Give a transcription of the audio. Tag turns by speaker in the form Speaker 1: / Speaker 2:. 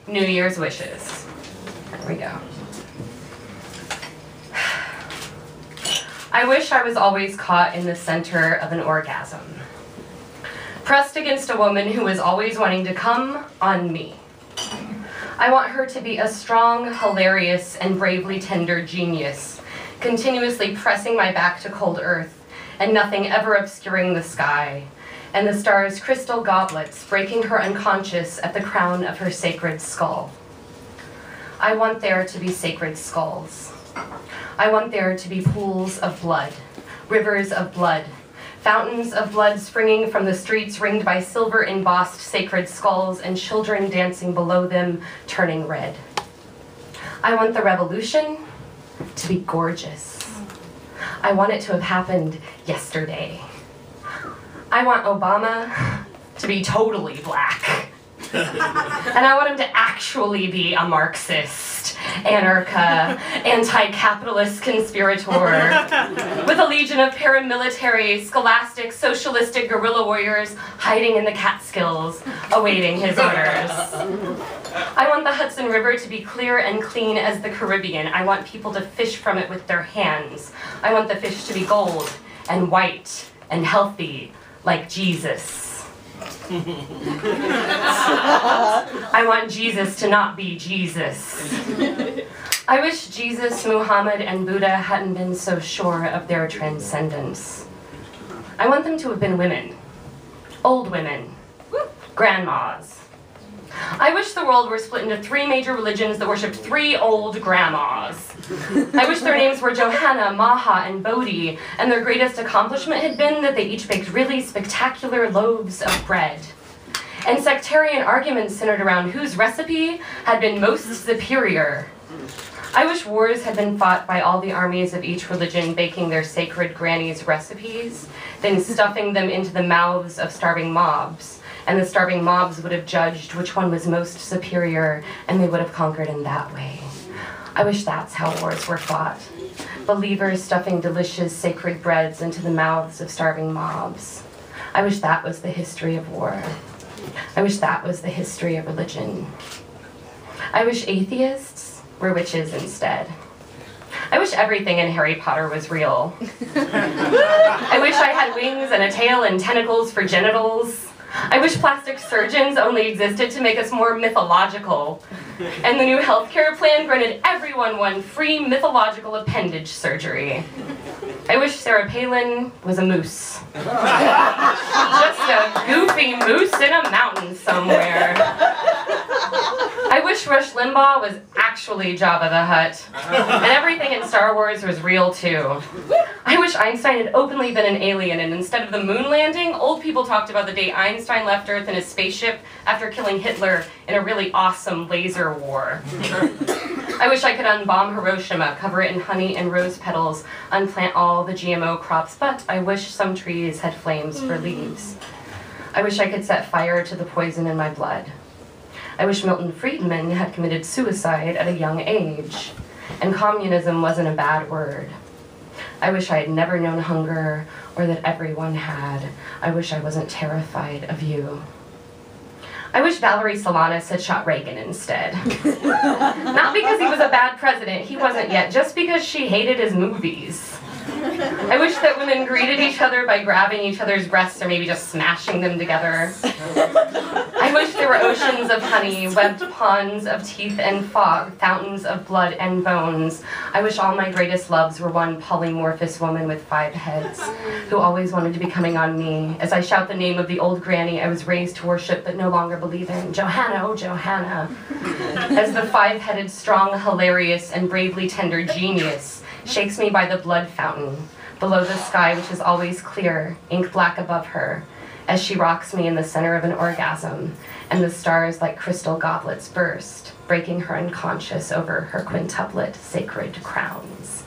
Speaker 1: New Year's wishes. Here we go. I wish I was always caught in the center of an orgasm, pressed against a woman who is always wanting to come on me. I want her to be a strong, hilarious, and bravely tender genius, continuously pressing my back to cold earth, and nothing ever obscuring the sky, and the stars' crystal goblets breaking her unconscious at the crown of her sacred skull. I want there to be sacred skulls. I want there to be pools of blood, rivers of blood, fountains of blood springing from the streets ringed by silver-embossed sacred skulls and children dancing below them, turning red. I want the revolution to be gorgeous. I want it to have happened yesterday. I want Obama to be totally black. And I want him to actually be a Marxist, anarcha, anti-capitalist conspirator, with a legion of paramilitary, scholastic, socialistic guerrilla warriors hiding in the Catskills, awaiting his orders. I want the Hudson River to be clear and clean as the Caribbean. I want people to fish from it with their hands. I want the fish to be gold and white and healthy, like Jesus. I want Jesus to not be Jesus. I wish Jesus, Muhammad, and Buddha hadn't been so sure of their transcendence. I want them to have been women, old women, grandmas. I wish the world were split into 3 major religions that worshipped 3 old grandmas. I wish their names were Johanna, Maha, and Bodhi, and their greatest accomplishment had been that they each baked really spectacular loaves of bread. And sectarian arguments centered around whose recipe had been most superior. I wish wars had been fought by all the armies of each religion baking their sacred grannies' recipes, then stuffing them into the mouths of starving mobs. And the starving mobs would have judged which one was most superior, and they would have conquered in that way. I wish that's how wars were fought. Believers stuffing delicious sacred breads into the mouths of starving mobs. I wish that was the history of war. I wish that was the history of religion. I wish atheists were witches instead. I wish everything in Harry Potter was real. I wish I had wings and a tail and tentacles for genitals. I wish plastic surgeons only existed to make us more mythological. And the new healthcare plan granted everyone one free mythological appendage surgery. I wish Sarah Palin was a moose. Just a goofy moose in a mountain somewhere. I wish Rush Limbaugh was actually Jabba the Hutt. And everything in Star Wars was real too. I wish Einstein had openly been an alien, and instead of the moon landing, old people talked about the day Einstein left Earth in his spaceship after killing Hitler in a really awesome laser war. I wish I could unbomb Hiroshima, cover it in honey and rose petals, unplant all the GMO crops, but I wish some trees had flames for leaves. I wish I could set fire to the poison in my blood. I wish Milton Friedman had committed suicide at a young age, and communism wasn't a bad word. I wish I had never known hunger, or that everyone had. I wish I wasn't terrified of you. I wish Valerie Solanas had shot Reagan instead. Not because he was a bad president, he wasn't yet, just because she hated his movies. I wish that women greeted each other by grabbing each other's breasts or maybe just smashing them together. I wish there were oceans of honey, webbed ponds of teeth and fog, fountains of blood and bones. I wish all my greatest loves were one polymorphous woman with 5 heads, who always wanted to be coming on me, as I shout the name of the old granny I was raised to worship but no longer believe in. Johanna, oh Johanna. As the 5-headed, strong, hilarious, and bravely tender genius shakes me by the blood fountain, below the sky which is always clear, ink black above her, as she rocks me in the center of an orgasm, and the stars like crystal goblets burst, breaking her unconscious over her quintuplet sacred crowns.